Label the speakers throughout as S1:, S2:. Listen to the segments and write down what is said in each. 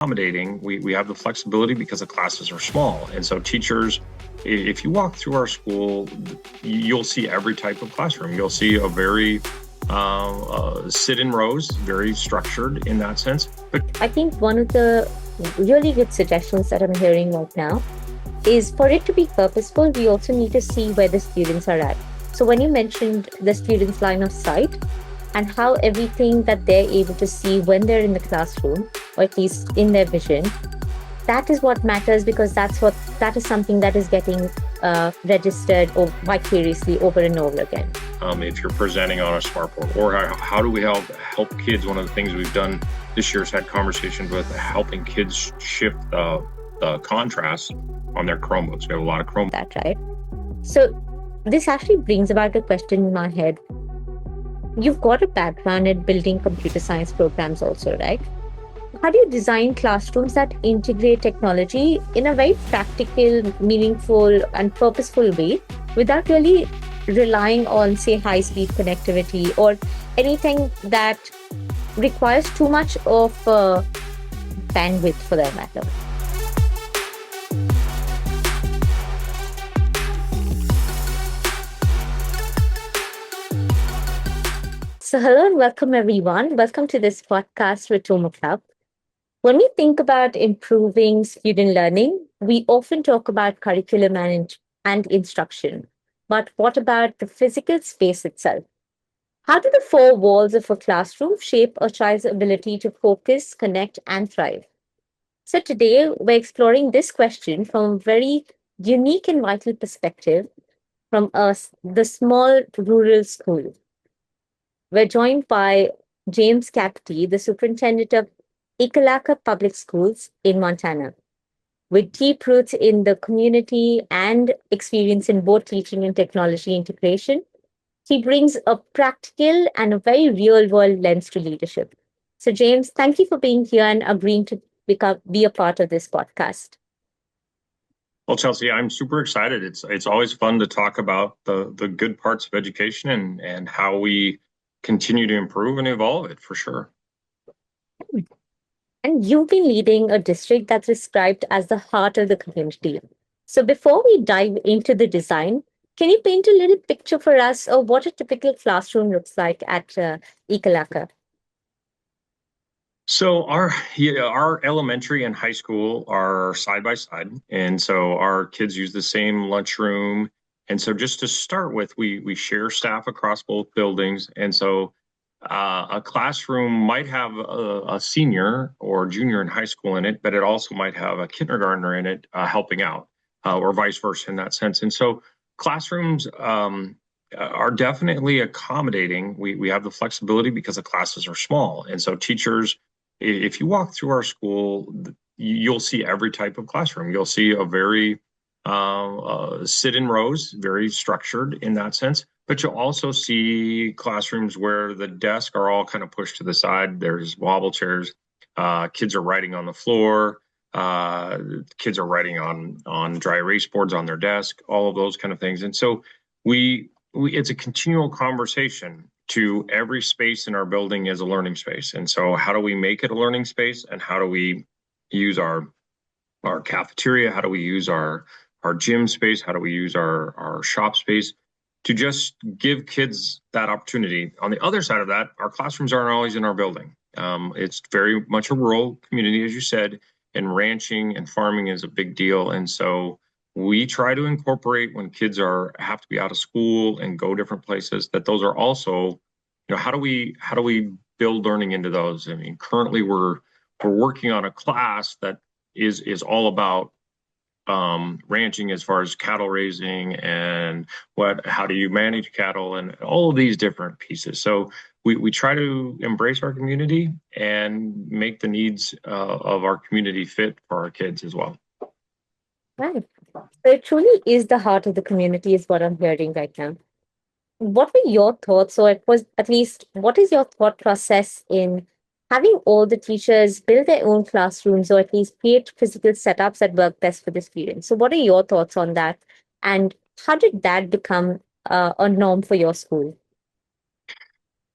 S1: accommodating. We have the flexibility because the classes are small. And so teachers, if you walk through our school, you'll see every type of classroom. You'll see a very sit in rows, very structured in that sense.
S2: But I think one of the really good suggestions that I'm hearing right now is for it to be purposeful, we also need to see where the students are at. So when you mentioned the students' line of sight and how everything that they're able to see when they're in the classroom, or at least in their vision, that is what matters, because that is something that is getting registered or vicariously over and over again.
S1: If you're presenting on a smartboard, or how do we help kids? One of the things we've done this year is had conversations with helping kids shift the contrast on their Chromebooks. We have a lot of Chromebooks.
S2: That's right. So this actually brings about a question in my head. You've got a background in building computer science programs also, right? How do you design classrooms that integrate technology in a very practical, meaningful, and purposeful way without really relying on, say, high-speed connectivity or anything that requires too much of bandwidth for that matter? So hello and welcome everyone. Welcome to this podcast with TomoClub. When we think about improving student learning, we often talk about curriculum and instruction. But what about the physical space itself? How do the four walls of a classroom shape a child's ability to focus, connect, and thrive? So today we're exploring this question from a very unique and vital perspective from the small rural school. We're joined by James Kapptie, the Superintendent of Ekalaka Public Schools in Montana. With deep roots in the community and experience in both teaching and technology integration, he brings a practical and a very real-world lens to leadership. So, James, thank you for being here and agreeing to be a part of this podcast.
S1: Well, Chelsea, I'm super excited. It's always fun to talk about the good parts of education and how we continue to improve and evolve it, for sure.
S2: And you've been leading a district that's described as the heart of the community. So before we dive into the design, can you paint a little picture for us of what a typical classroom looks like at Ekalaka?
S1: So our elementary and high school are side by side, and so our kids use the same lunchroom. And so just to start with, we share staff across both buildings. And so a classroom might have a senior or junior in high school in it, but it also might have a kindergartner in it helping out, or vice versa in that sense. And so classrooms are definitely accommodating. We have the flexibility because the classes are small. And so teachers, if you walk through our school, you'll see every type of classroom. You'll see a very sit in rows, very structured in that sense. But you'll also see classrooms where the desks are all kind of pushed to the side. There's wobble chairs. Kids are writing on the floor. Kids are writing on dry erase boards on their desk. All of those kind of things. And so it's a continual conversation to every space in our building as a learning space. And so how do we make it a learning space, and how do we use our cafeteria? How do we use our gym space? How do we use our shop space to just give kids that opportunity? On the other side of that, our classrooms aren't always in our building. It's very much a rural community, as you said, and ranching and farming is a big deal. And so we try to incorporate, when kids have to be out of school and go different places, that those are also, how do we build learning into those? I mean, currently we're working on a class that is all about ranching, as far as cattle raising and how do you manage cattle and all of these different pieces. So we try to embrace our community and make the needs of our community fit for our kids as well.
S2: Right. So it truly is the heart of the community, is what I'm hearing right now. What were your thoughts, or it was at least, what is your thought process in having all the teachers build their own classrooms, or at least create physical setups that work best for the students? So what are your thoughts on that? And how did that become a norm for your school?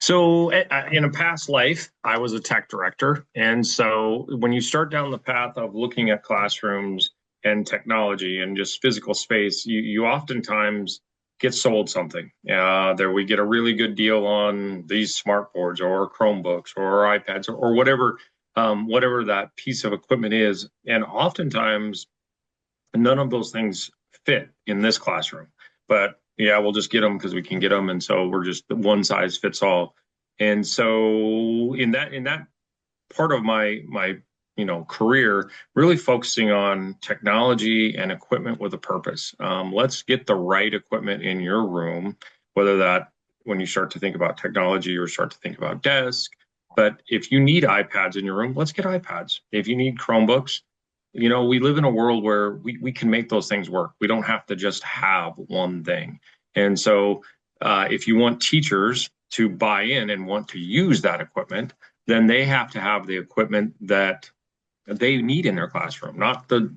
S1: So, in a past life, I was a tech director. And so, when you start down the path of looking at classrooms and technology and just physical space, you oftentimes get sold something. There we get a really good deal on these smart boards or Chromebooks or iPads or whatever that piece of equipment is. And oftentimes, none of those things fit in this classroom. But yeah, we'll just get them because we can get them, and so we're just one size fits all. And so in that part of my career, really focusing on technology and equipment with a purpose. Let's get the right equipment in your room, whether that when you start to think about technology or start to think about desk. But if you need iPads in your room, let's get iPads. If you need Chromebooks, we live in a world where we can make those things work. We don't have to just have one thing. And so if you want teachers to buy in and want to use that equipment, then they have to have the equipment that they need in their classroom. Not a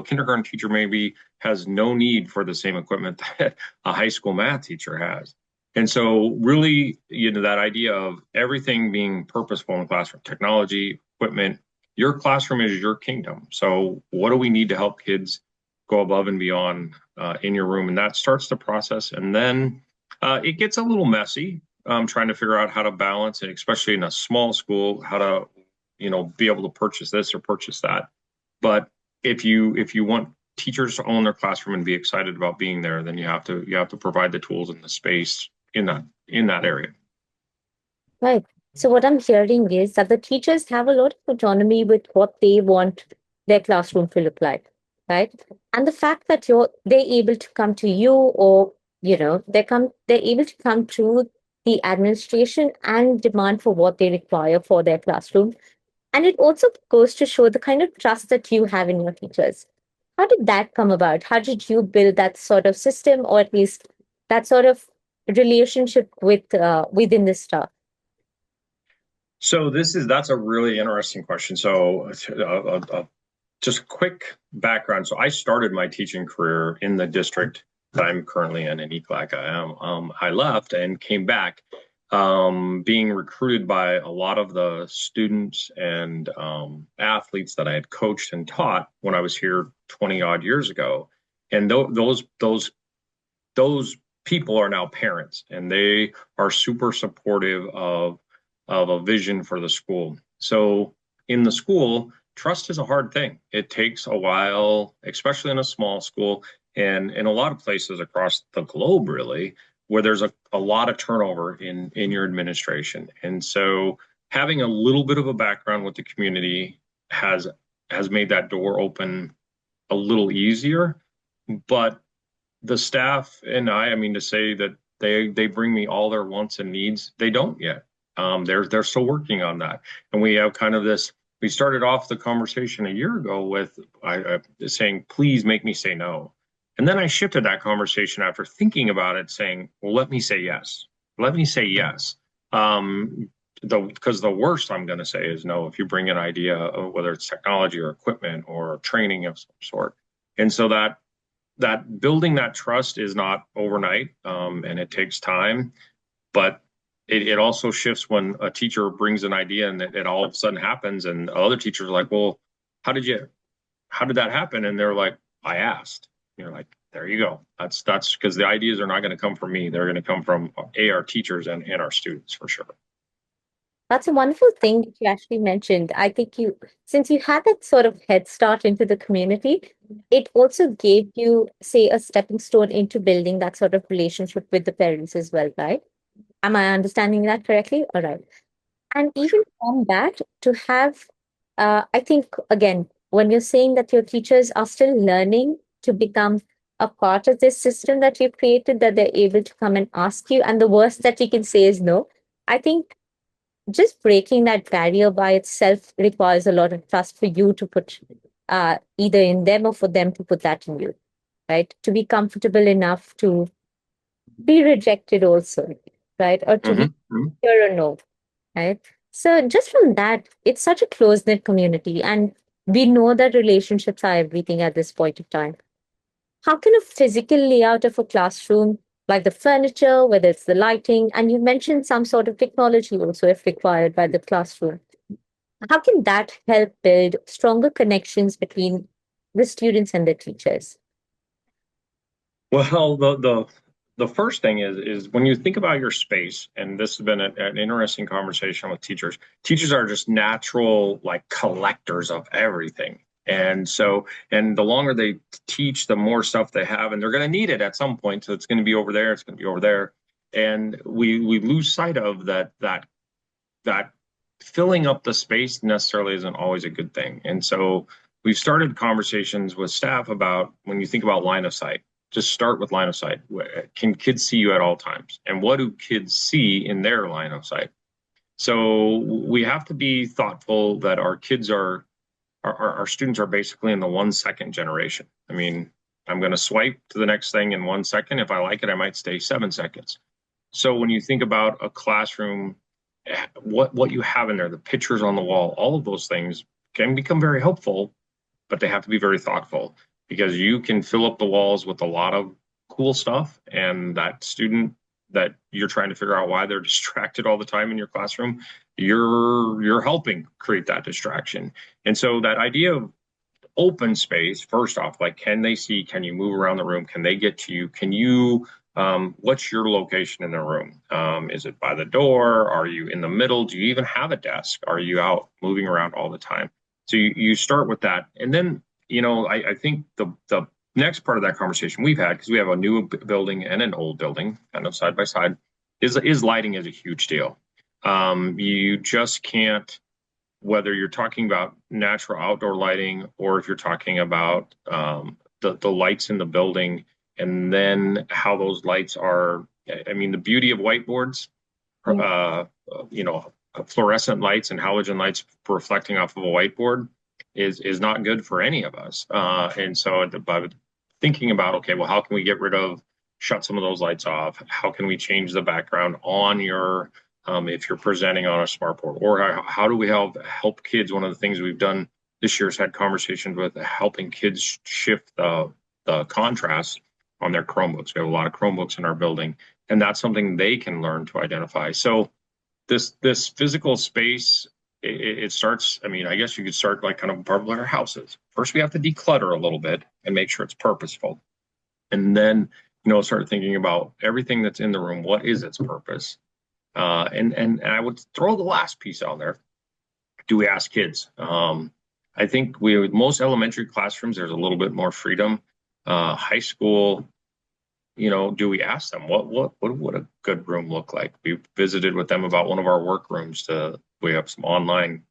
S1: kindergarten teacher maybe has no need for the same equipment that a high school math teacher has. And so really, that idea of everything being purposeful in the classroom, technology, equipment, your classroom is your kingdom. So what do we need to help kids go above and beyond in your room? And that starts the process. And then it gets a little messy trying to figure out how to balance it, especially in a small school, how to, be able to purchase this or purchase that. But if you want teachers to own their classroom and be excited about being there, then you have to provide the tools and the space in that area.
S2: Right. So what I'm hearing is that the teachers have a lot of autonomy with what they want their classroom to look like, right? And the fact that they're able to come to you, or they're able to come to the administration and demand for what they require for their classroom. And it also goes to show the kind of trust that you have in your teachers. How did that come about? How did you build that sort of system, or at least that sort of relationship within the staff?
S1: So that's a really interesting question. So just quick background. So I started my teaching career in the district that I'm currently in Ekalaka. I left and came back, being recruited by a lot of the students and athletes that I had coached and taught when I was here 20 odd years ago. And those people are now parents, and they are super supportive of a vision for the school. So in the school, trust is a hard thing. It takes a while, especially in a small school and in a lot of places across the globe, really, where there's a lot of turnover in your administration. And so having a little bit of a background with the community has made that door open a little easier. But the staff and I mean, to say that they bring me all their wants and needs, they don't yet. They're still working on that, and we have kind of this. We started off the conversation a year ago with saying, "Please make me say no," and then I shifted that conversation after thinking about it, saying, "Well, let me say yes. Let me say yes." Because the worst I'm going to say is no if you bring an idea, of whether it's technology or equipment or training of some sort, and so that building that trust is not overnight, and it takes time, but it also shifts when a teacher brings an idea and it all of a sudden happens, and other teachers are like, well, how did that happen? And they're like, I asked. You're like, there you go. That's because the ideas are not going to come from me. They're going to come from our teachers and our students for sure.
S2: That's a wonderful thing that you actually mentioned. I think since you had that sort of head start into the community, it also gave you, say, a stepping stone into building that sort of relationship with the parents as well, right? Am I understanding that correctly? All right. And even from that, to have, I think, again, when you're saying that your teachers are still learning to become a part of this system that you've created, that they're able to come and ask you, and the worst that you can say is no. I think just breaking that barrier by itself requires a lot of trust for you to put either in them or for them to put that in you, right? To be comfortable enough to be rejected also, right? Or to be hear or no, right? So just from that, it's such a close-knit community, and we know that relationships are everything at this point of time. How can a physical layout of a classroom like the furniture, whether it's the lighting, and you mentioned some sort of technology also if required by the classroom. How can that help build stronger connections between the students and the teachers?
S1: Well, the first thing is when you think about your space, and this has been an interesting conversation with teachers. Teachers are just natural like collectors of everything. And so, and the longer they teach, the more stuff they have, and they're going to need it at some point. So it's going to be over there. It's going to be over there, and we lose sight of that filling up the space necessarily isn't always a good thing. And so we've started conversations with staff about when you think about line of sight, just start with line of sight. Can kids see you at all times? And what do kids see in their line of sight? So we have to be thoughtful that our kids are, our students are basically in the 1 second generation. I mean, I'm going to swipe to the next thing in 1 second. If I like it, I might stay 7 seconds. So when you think about a classroom, what you have in there, the pictures on the wall, all of those things can become very helpful, but they have to be very thoughtful because you can fill up the walls with a lot of cool stuff, and that student that you're trying to figure out why they're distracted all the time in your classroom, you're helping create that distraction. And so that idea of open space, first off, like can they see, can you move around the room, can they get to you, can you what's your location in the room? Is it by the door? Are you in the middle? Do you even have a desk? Are you out moving around all the time? So you start with that. And then, I think the next part of that conversation we've had, because we have a new building and an old building kind of side by side, is lighting is a huge deal. You just can't, whether you're talking about natural outdoor lighting or if you're talking about the lights in the building, and then how those lights are. I mean, the beauty of whiteboards, fluorescent lights and halogen lights reflecting off of a whiteboard is not good for any of us. And so by thinking about, okay, well, how can we shut some of those lights off? How can we change the background on your, if you're presenting on a smartboard, or how do we help kids? One of the things we've done this year is had conversations with helping kids shift the contrast on their Chromebooks. We have a lot of Chromebooks in our building, and that's something they can learn to identify. So this physical space, it starts, I mean, I guess you could start like kind of part of our houses. First, we have to declutter a little bit and make sure it's purposeful. And then, start thinking about everything that's in the room. What is its purpose? And I would throw the last piece out there. Do we ask kids? I think with most elementary classrooms, there's a little bit more freedom. High school, do we ask them what would a good room look like? We visited with them about one of our work rooms. We have some online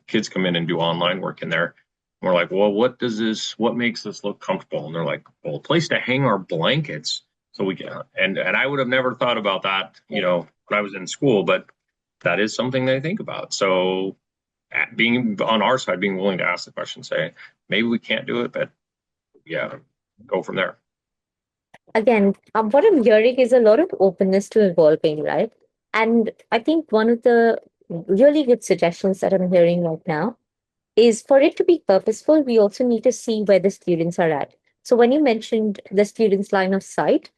S1: kids come in and do online work in there. And we're like, well, what makes this look comfortable? And they're like, well, a place to hang our blankets. So we can, and I would have never thought about that, when I was in school, but that is something they think about. So being on our side, being willing to ask the question, say, maybe we can't do it, but yeah, go from there.
S2: Again, what I'm hearing is a lot of openness to evolving, right? And I think one of the really good suggestions that I'm hearing right now is for it to be purposeful, we also need to see where the students are at. So when you mentioned the students' line of sight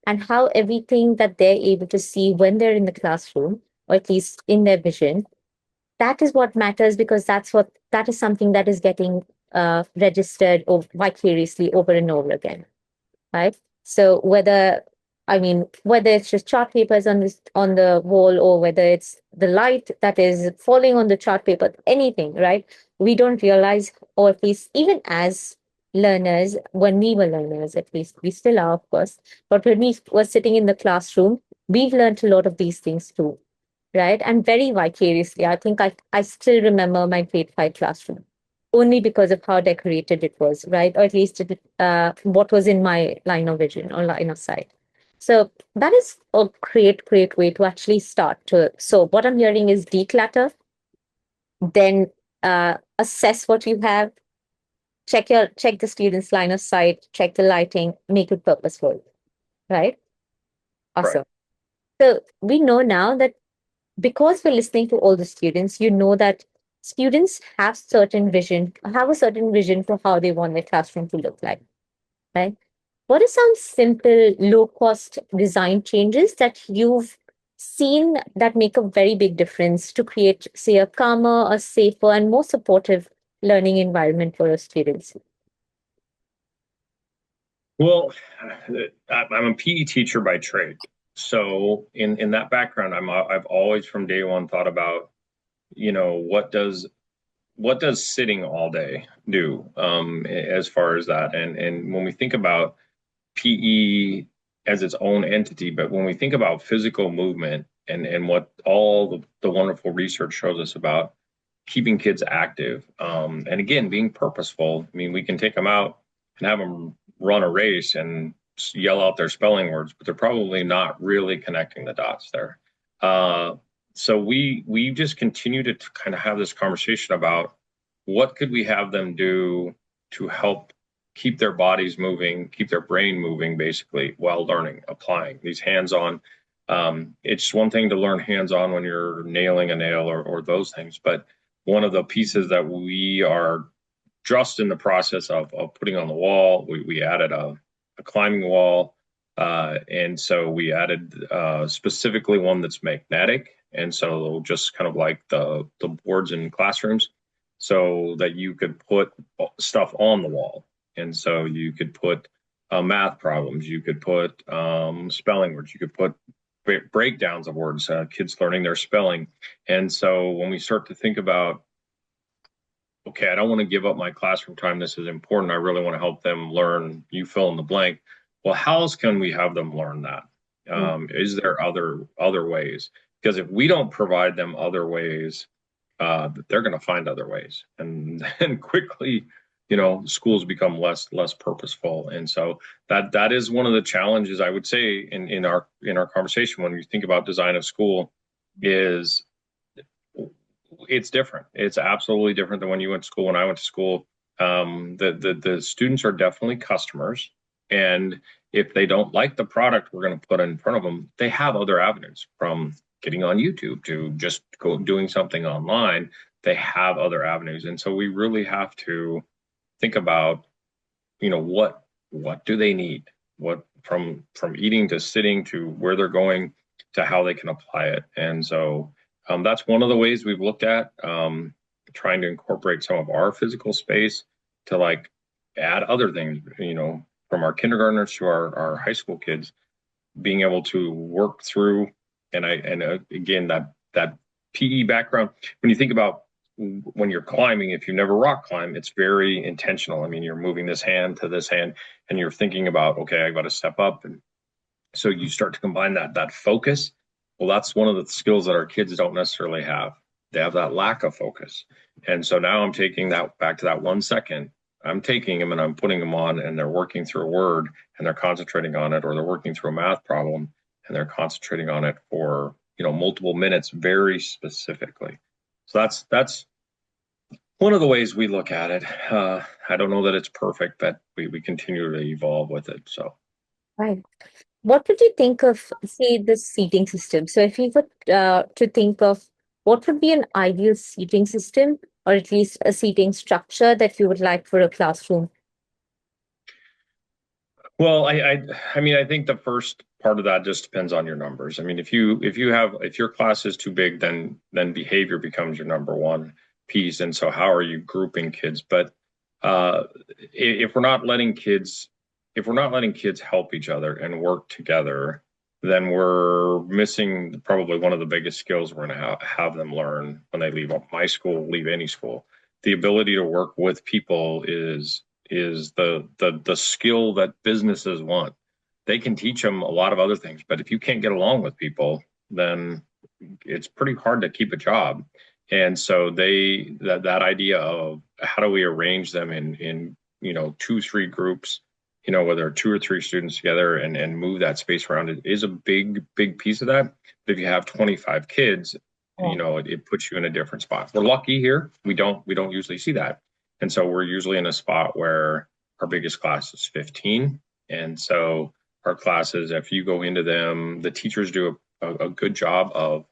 S2: and how everything that they're able to see when they're in the classroom, or at least in their vision, that is what matters, because that is something that is getting registered or vicariously over and over again, right? So whether it's just chart papers on the wall, or whether it's the light that is falling on the chart paper, anything, right? We don't realize, or at least even as learners, when we were learners, at least we still are, of course, but when we were sitting in the classroom, we've learned a lot of these things too, right? And very vicariously. I think I still remember my grade 5 classroom only because of how decorated it was, right? Or at least what was in my line of vision or line of sight. So that is a great, great way to actually start to. So what I'm hearing is declutter, then assess what you have, check the student's line of sight, check the lighting, make it purposeful, right? Awesome. Right. So we know now that because we're listening to all the students, that students have a certain vision for how they want their classroom to look like, right? What are some simple, low cost design changes that you've seen that make a very big difference to create, say, a calmer, a safer, and more supportive learning environment for our students?
S1: Well, I'm a PE teacher by trade. So in that background, I've always from day one thought about, what does sitting all day do as far as that? And when we think about PE as its own entity, but when we think about physical movement and what all the wonderful research shows us about keeping kids active, and again, being purposeful. I mean, we can take them out and have them run a race and yell out their spelling words, but they're probably not really connecting the dots there. Uh, so we just continue to kind of have this conversation about what could we have them do to help keep their bodies moving, keep their brain moving, basically, while learning, applying these hands-on. It's one thing to learn hands-on when you're nailing a nail or those things, but one of the pieces that we are just in the process of putting on the wall, we added a climbing wall. And so we added specifically one that's magnetic. And so just kind of like the boards in classrooms, so that you could put stuff on the wall. And so you could put math problems, you could put spelling words, you could put breakdowns of words, kids learning their spelling. And so when we start to think about, okay, I don't want to give up my classroom time, this is important, I really want to help them learn, you fill in the blank. Well, how else can we have them learn that? Is there other ways? Because if we don't provide them other ways, they're going to find other ways, and then quickly, schools become less purposeful. And so that is one of the challenges, I would say, in our conversation when you think about design of school, is it's different. It's absolutely different than when you went to school. When I went to school, the students are definitely customers, and if they don't like the product we're going to put in front of them, they have other avenues, from getting on YouTube to just doing something online. They have other avenues, and so we really have to think about, what do they need? What, from eating to sitting to where they're going to how they can apply it. And so that's one of the ways we've looked at trying to incorporate some of our physical space to like add other things, from our kindergartners to our high school kids, being able to work through. And again, that PE background, when you think about when you're climbing, if you never rock climb, it's very intentional. I mean, you're moving this hand to this hand, and you're thinking about, okay, I got to step up. And so you start to combine that focus. Well, that's one of the skills that our kids don't necessarily have. They have that lack of focus. And so now I'm taking that back to that 1 second. I'm taking them and I'm putting them on, and they're working through a word and they're concentrating on it, or they're working through a math problem and they're concentrating on it for, multiple minutes, very specifically. So that's one of the ways we look at it. I don't know that it's perfect, but we continue to evolve with it. So.
S2: Right. What would you think of, say, the seating system? So, if you were to think of what would be an ideal seating system, or at least a seating structure that you would like for a classroom?
S1: Well, I mean, I think the first part of that just depends on your numbers. I mean, if your class is too big, then behavior becomes your number one piece. And so how are you grouping kids? But if we're not letting kids help each other and work together, then we're missing probably one of the biggest skills we're going to have them learn when they leave my school, leave any school. The ability to work with people is the skill that businesses want. They can teach them a lot of other things, but if you can't get along with people, then it's pretty hard to keep a job. And so that idea of how do we arrange them in 2-3 groups, whether 2 or 3 students together, and move that space around, it is a big piece of that. But if you have 25 kids, it puts you in a different spot. We're lucky here. We don't usually see that. And so we're usually in a spot where our biggest class is 15. And so our classes, if you go into them, the teachers do a good job of,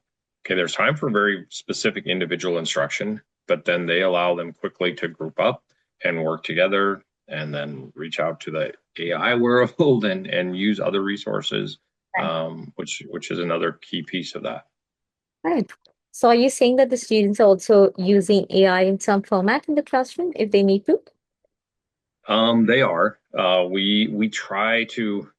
S1: okay, there's time for very specific individual instruction, but then they allow them quickly to group up and work together. and then reach out to the AI world and use other resources,
S2: Right.
S1: which is another key piece of that.
S2: Right. So are you saying that the students are also using AI in some format in the classroom if they need to?
S1: They are. We try to.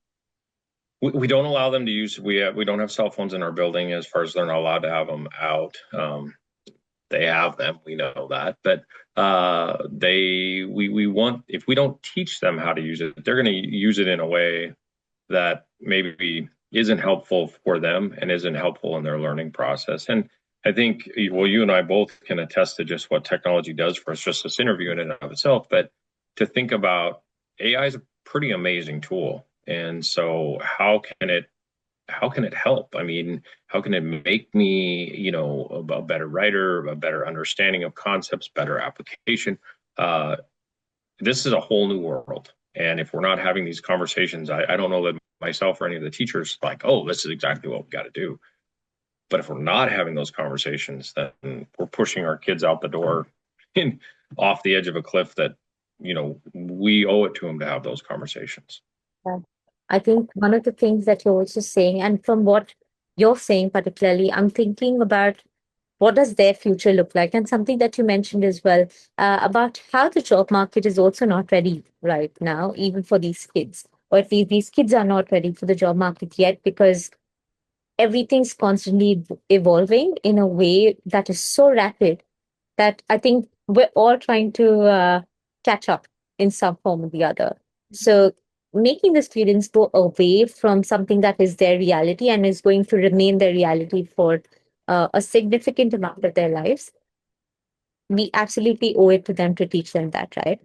S1: We don't allow them to use. We don't have cell phones in our building as far as they're not allowed to have them out. They have them. We know that, but we want, if we don't teach them how to use it, they're going to use it in a way that maybe isn't helpful for them and isn't helpful in their learning process. And I think, well, you and I both can attest to just what technology does for us, just this interview in and of itself. But to think about, AI is a pretty amazing tool. And so how can it help? I mean, how can it make me, a better writer, a better understanding of concepts, better application? Uh, this is a whole new world. And if we're not having these conversations, I don't know that myself or any of the teachers like, oh, this is exactly what we got to do. But if we're not having those conversations, then we're pushing our kids out the door and off the edge of a cliff that, we owe it to them to have those conversations.
S2: Yeah. I think one of the things that you're also saying, and from what you're saying particularly, I'm thinking about what does their future look like? And something that you mentioned as well about how the job market is also not ready right now, even for these kids, or at least these kids are not ready for the job market yet because everything's constantly evolving in a way that is so rapid that I think we're all trying to catch up in some form or the other. So making the students go away from something that is their reality and is going to remain their reality for a significant amount of their lives, we absolutely owe it to them to teach them that, right?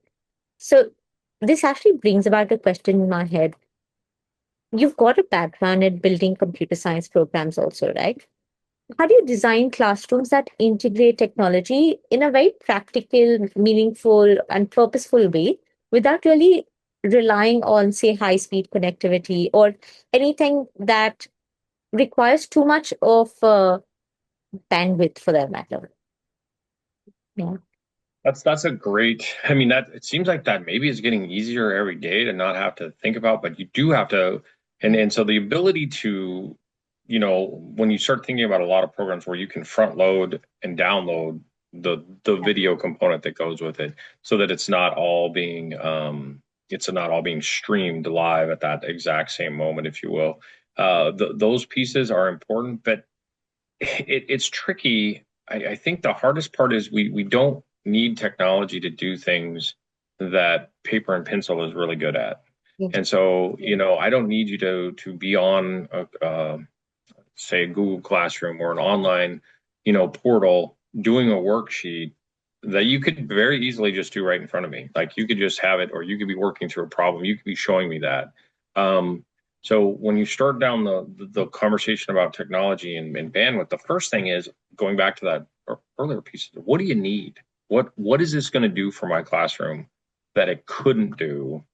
S2: So this actually brings about a question in my head. You've got a background in building computer science programs also, right? How do you design classrooms that integrate technology in a very practical, meaningful, and purposeful way without really relying on, say, high speed connectivity or anything that requires too much of bandwidth for that matter? Yeah.
S1: That's a great. I mean, that it seems like that maybe is getting easier every day to not have to think about, but you do have to, and so the ability to, when you start thinking about a lot of programs where you can front load and download the video component that goes with it, so that it's not all being streamed live at that exact same moment, if you will. Those pieces are important, but it's tricky. I think the hardest part is we don't need technology to do things that paper and pencil is really good at.
S2: Yeah.
S1: And so, I don't need you to be on say Google Classroom or an online, portal doing a worksheet that you could very easily just do right in front of me. Like you could just have it, or you could be working through a problem. You could be showing me that. Um, so when you start down the conversation about technology and bandwidth, the first thing is going back to that earlier piece. What do you need? What is this going to do for my classroom that it couldn't do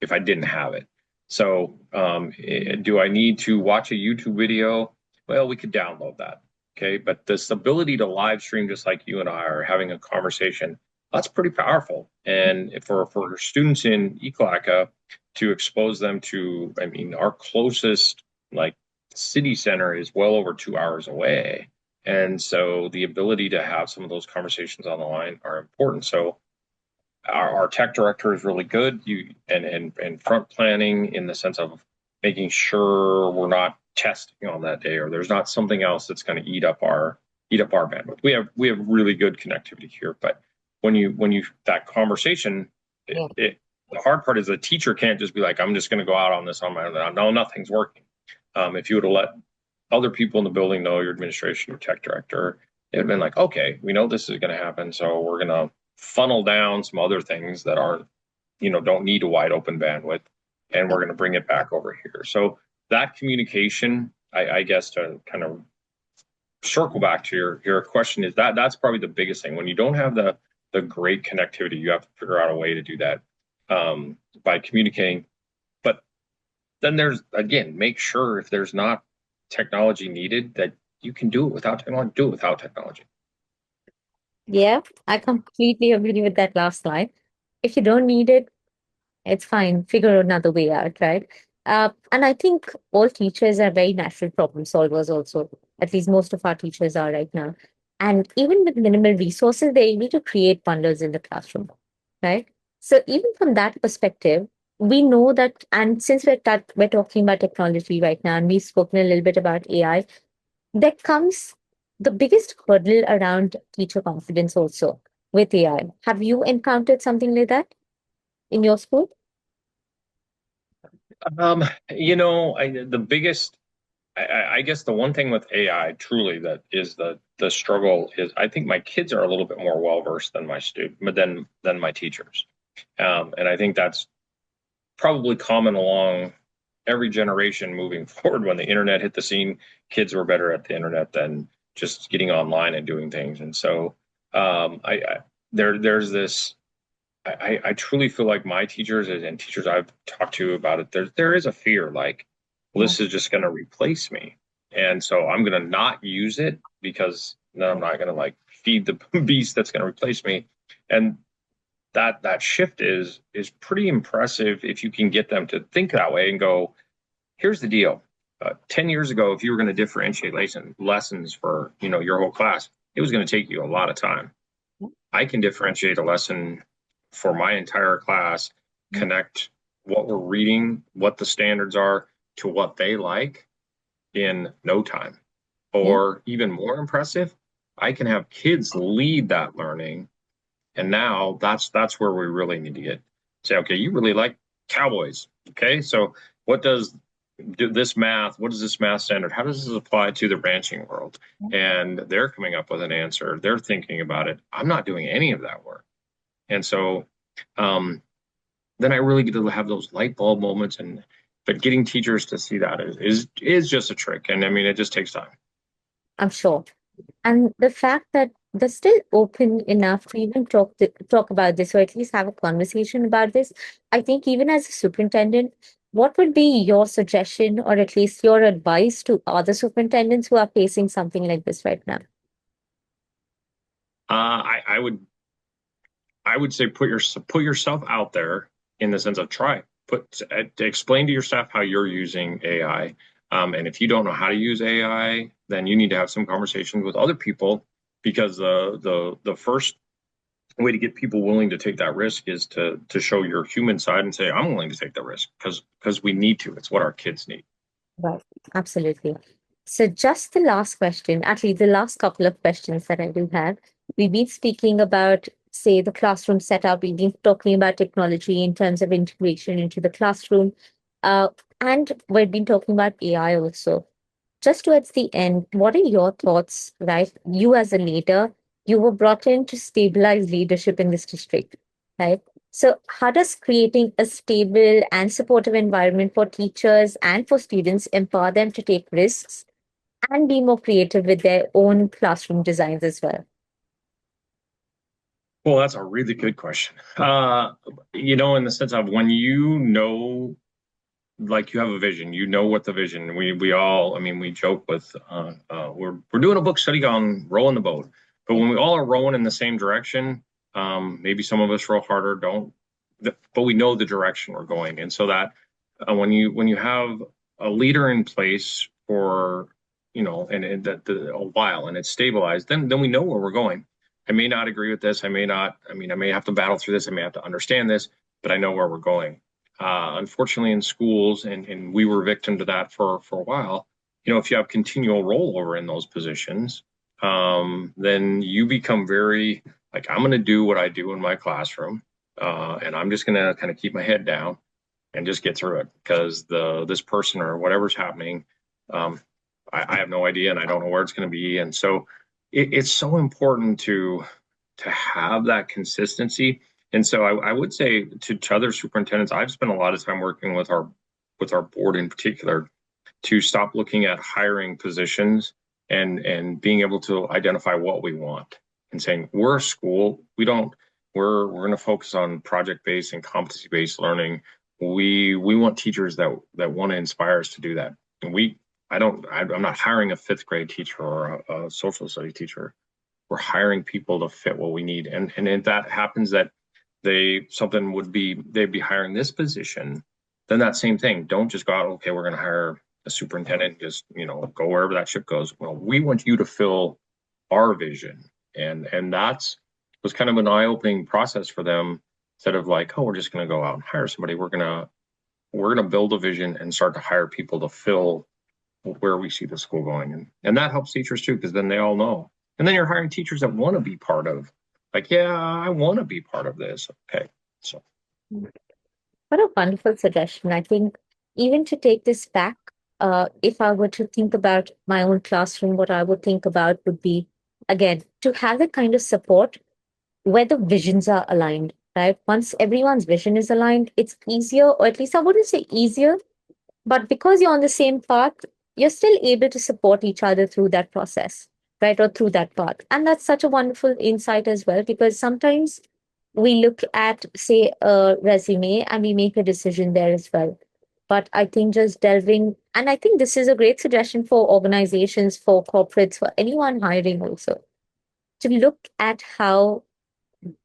S1: if I didn't have it? So do I need to watch a YouTube video? Well, we could download that. Okay. But this ability to live stream, just like you and I are having a conversation, that's pretty powerful. And for students in Ekalaka, to expose them to, I mean, our closest like city center is well over 2 hours away. And so the ability to have some of those conversations on the line are important. So our tech director is really good. And front planning in the sense of making sure we're not testing on that day, or there's not something else that's going to eat up our bandwidth. We have really good connectivity here, but when you that conversation,
S2: Yeah.
S1: the hard part is the teacher can't just be like, I'm just going to go out on this on my own. No, nothing's working. If you would have let other people in the building know, your administration, your tech director, it would have been like, okay, we know this is going to happen, so we're going to funnel down some other things that aren't, don't need a wide open bandwidth, and we're going to bring it back over here. So that communication, I guess, to kind of circle back to your question, is that's probably the biggest thing. When you don't have the great connectivity, you have to figure out a way to do that by communicating. But then there's, again, make sure if there's not technology needed, that you can do it without technology. Do it without technology.
S2: Yeah, I completely agree with that last line. If you don't need it, it's fine. Figure another way out, right? And I think all teachers are very natural problem solvers also. At least most of our teachers are right now. And even with minimal resources, they're able to create wonders in the classroom, right? So even from that perspective, we know that, and since we're talking about technology right now, and we've spoken a little bit about AI, there comes the biggest hurdle around teacher confidence also with AI. Have you encountered something like that in your school?
S1: The biggest, I guess the one thing with AI truly that is the struggle is I think my kids are a little bit more well versed than my student than my teachers, and I think that's probably common along every generation moving forward. When the internet hit the scene, kids were better at the internet than just getting online and doing things, and so I there's this. I truly feel like my teachers and teachers I've talked to about it, there is a fear like, well,
S2: Yeah.
S1: this is just going to replace me. And so I'm going to not use it because then I'm not going to like feed the beast that's going to replace me. And that shift is pretty impressive if you can get them to think that way and go, here's the deal. 10 years ago, if you were going to differentiate lessons for, your whole class, it was going to take you a lot of time. I can differentiate a lesson for my entire class, connect what we're reading, what the standards are to what they like in no time.
S2: Yeah.
S1: Or even more impressive, I can have kids lead that learning. And now that's where we really need to get say, okay, you really like cowboys. Okay, so what does what is this math standard? How does this apply to the ranching world? And they're coming up with an answer. They're thinking about it. I'm not doing any of that work. And so um, then I really get to have those light bulb moments. But getting teachers to see that is just a trick. And I mean, it just takes time.
S2: I'm sure. And the fact that they're still open enough to even talk about this, or at least have a conversation about this. I think even as a superintendent, what would be your suggestion, or at least your advice to other superintendents who are facing something like this right now?
S1: I would say put yourself out there in the sense of try to explain to your staff how you're using AI. And if you don't know how to use AI, then you need to have some conversations with other people because the first way to get people willing to take that risk is to show your human side and say, I'm willing to take the risk because we need to. It's what our kids need.
S2: Right. Absolutely. So, just the last question, actually, the last couple of questions that I do have. We've been speaking about, say, the classroom setup. We've been talking about technology in terms of integration into the classroom. Uh, and we've been talking about AI also. Just towards the end, what are your thoughts, right? You as a leader, you were brought in to stabilize leadership in this district, right? So, how does creating a stable and supportive environment for teachers and for students empower them to take risks and be more creative with their own classroom designs as well?
S1: Well, that's a really good question. In the sense of when like you have a vision, you know what the vision. We all, I mean, we joke with we're doing a book study on rowing the boat, but when we all are rowing in the same direction, maybe some of us row harder, don't, but we know the direction we're going, and so that when you have a leader in place for and that a while and it's stabilized, then we know where we're going. I may not agree with this. I may not. I mean, I may have to battle through this. I may have to understand this, but I know where we're going. Unfortunately, in schools, and we were victim to that for a while. If you have continual rollover in those positions, then you become very like I'm going to do what I do in my classroom, and I'm just going to kind of keep my head down and just get through it because this person or whatever's happening, um, I have no idea and I don't know where it's going to be, and so it's so important to have that consistency. And so I would say to other superintendents, I've spent a lot of time working with our board in particular to stop looking at hiring positions and being able to identify what we want and saying we're a school. We're going to focus on project based and competency based learning. We want teachers that want to inspire us to do that. And I'm not hiring a fifth grade teacher or a social studies teacher. We're hiring people to fit what we need. And that happens that they'd be hiring this position, then that same thing. Don't just go out, okay, we're going to hire a superintendent, just, go wherever that ship goes. Well, we want you to fill our vision. And that's was kind of an eye-opening process for them. Instead of like, oh, we're just going to go out and hire somebody, we're going to build a vision and start to hire people to fill where we see the school going. And that helps teachers too, because then they all know. And then you're hiring teachers that want to be part of, like, yeah, I want to be part of this. Okay. So
S2: What a wonderful suggestion. I think even to take this back, if I were to think about my own classroom, what I would think about would be, again, to have the kind of support where the visions are aligned, right? Once everyone's vision is aligned, it's easier, or at least I wouldn't say easier, but because you're on the same path, you're still able to support each other through that process, right? Or through that path. And that's such a wonderful insight as well, because sometimes we look at, say, a resume and we make a decision there as well. But I think just delving, and I think this is a great suggestion for organizations, for corporates, for anyone hiring also, to look at how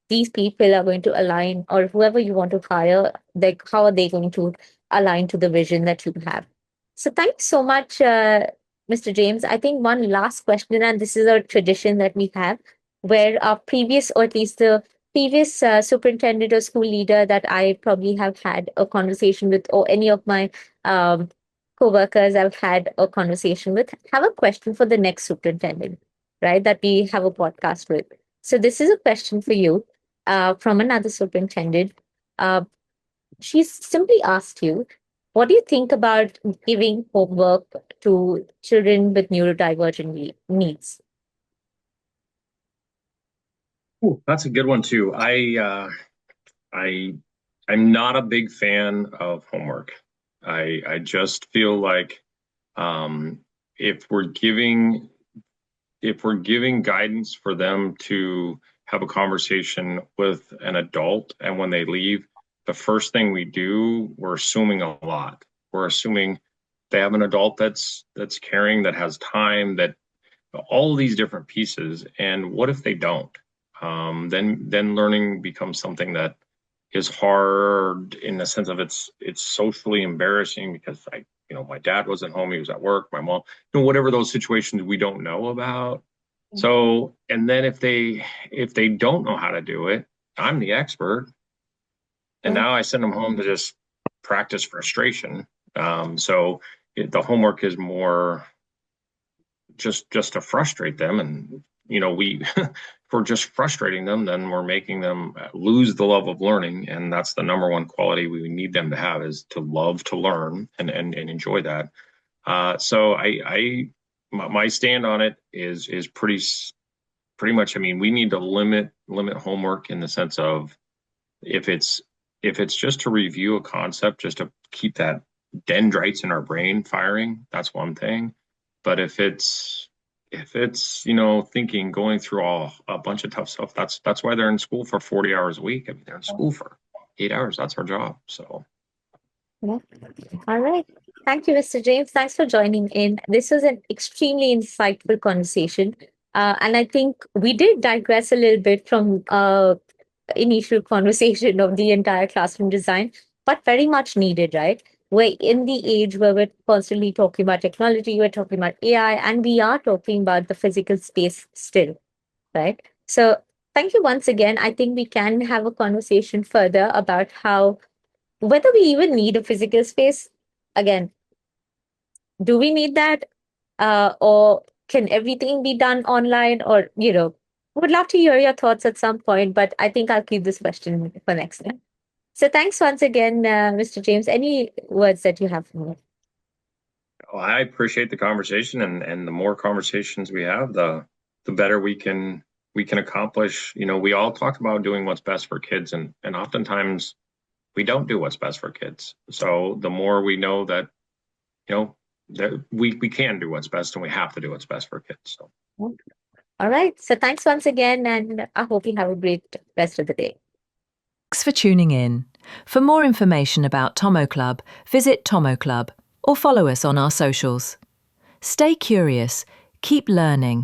S2: these people are going to align, or whoever you want to hire, like how are they going to align to the vision that you have. So thanks so much, Mr. James. I think one last question, and this is a tradition that we have, where our previous, or at least the previous superintendent or school leader that I probably have had a conversation with, or any of my co-workers I've had a conversation with, have a question for the next superintendent, right? That we have a podcast with. So this is a question for you from another superintendent. Uh, she's simply asked you, what do you think about giving homework to children with neurodivergent needs?
S1: ooh, that's a good one too. I'm not a big fan of homework. I just feel like um, if we're giving guidance for them to have a conversation with an adult, and when they leave, the first thing we do, we're assuming a lot. We're assuming they have an adult that's caring, that has time, that all of these different pieces. And what if they don't? Then learning becomes something that is hard, in the sense of it's socially embarrassing, because my dad wasn't home, he was at work, my mom, whatever those situations we don't know about. So, and then if they don't know how to do it, I'm the expert, and now I send them home to just practice frustration. So the homework is more just to frustrate them, and we if we're just frustrating them, then we're making them lose the love of learning, and that's the number one quality we need them to have, is to love to learn and enjoy that. So my stand on it is pretty much. I mean, we need to limit homework, in the sense of, if it's just to review a concept, just to keep that dendrites in our brain firing, that's one thing. But if it's thinking, going through a bunch of tough stuff, that's why they're in school for 40 hours a week. I mean, they're in school for 8 hours. That's our job. So
S2: Yeah. All right. Thank you, Mr. James. Thanks for joining in. This was an extremely insightful conversation. And I think we did digress a little bit from initial conversation of the entire classroom design, but very much needed, right? We're in the age where we're constantly talking about technology, we're talking about AI, and we are talking about the physical space still, right? So thank you once again. I think we can have a conversation further about how, whether we even need a physical space. Again, do we need that? Or can everything be done online? Or, would love to hear your thoughts at some point, but I think I'll keep this question for next time. So thanks once again, Mr. James. Any words that you have for me?
S1: I appreciate the conversation, and the more conversations we have, the better we can accomplish. We all talk about doing what's best for kids, and oftentimes we don't do what's best for kids. So the more we know that, that we can do what's best, and we have to do what's best for kids. So
S2: All right. So thanks once again, and I hope you have a great rest of the day.
S3: Thanks for tuning in. For more information about TomoClub, visit TomoClub or follow us on our socials. Stay curious, keep learning,